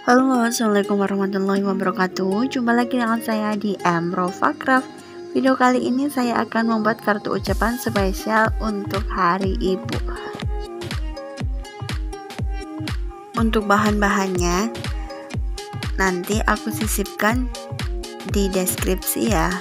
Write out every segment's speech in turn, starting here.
Halo, assalamualaikum warahmatullahi wabarakatuh. Jumpa lagi dengan saya di Rofa Craft. Video kali ini saya akan membuat kartu ucapan spesial untuk Hari Ibu. Untuk bahan-bahannya nanti aku sisipkan di deskripsi ya.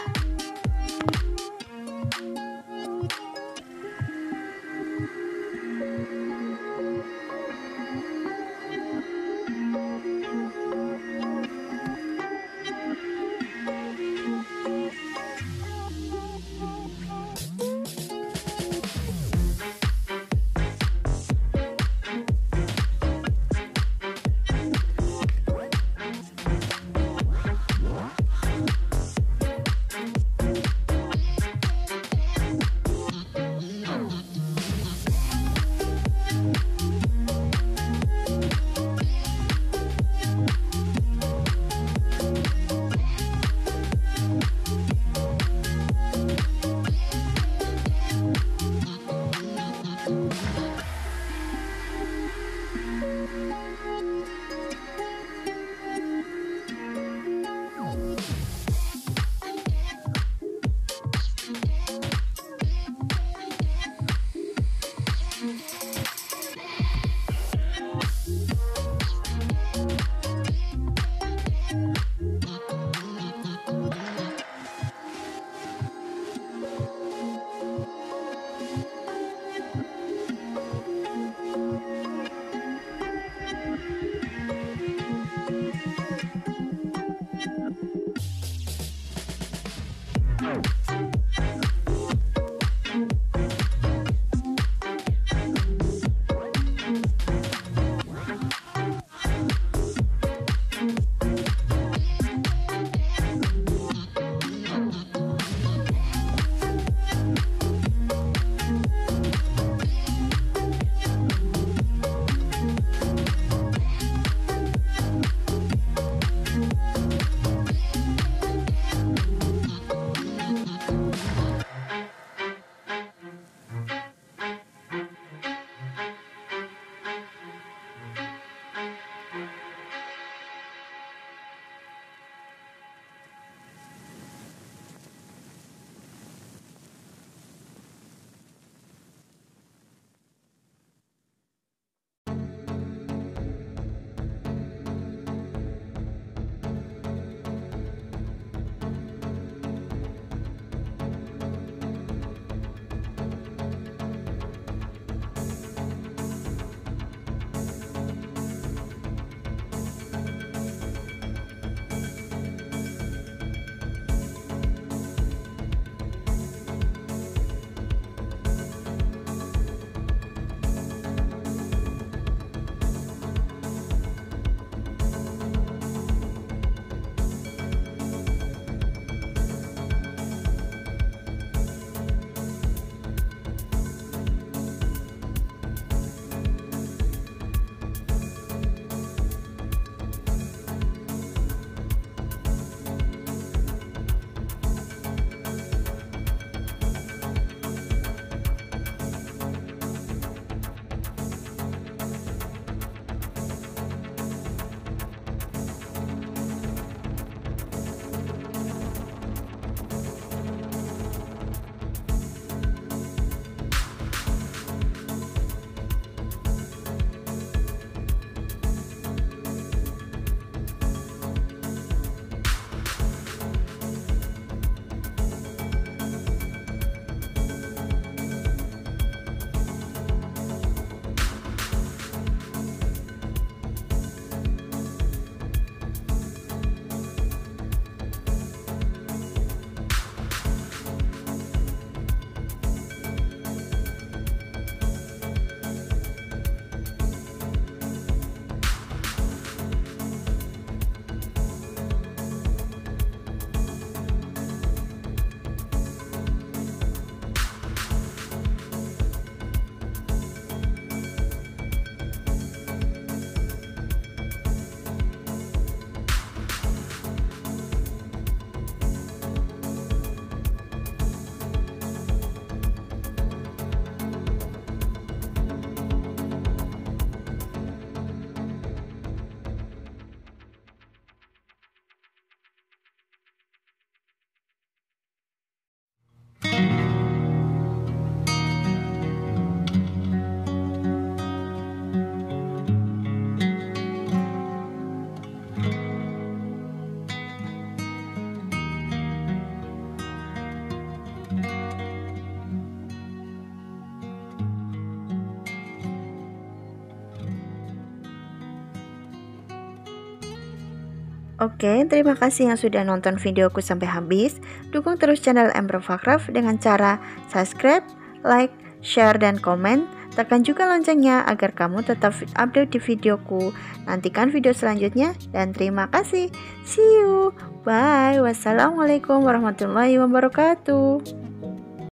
Oke, terima kasih yang sudah nonton videoku sampai habis. Dukung terus channel Emrofakraf dengan cara subscribe, like, share, dan komen. Tekan juga loncengnya agar kamu tetap update di videoku. Nantikan video selanjutnya dan terima kasih. See you. Bye. Wassalamualaikum warahmatullahi wabarakatuh.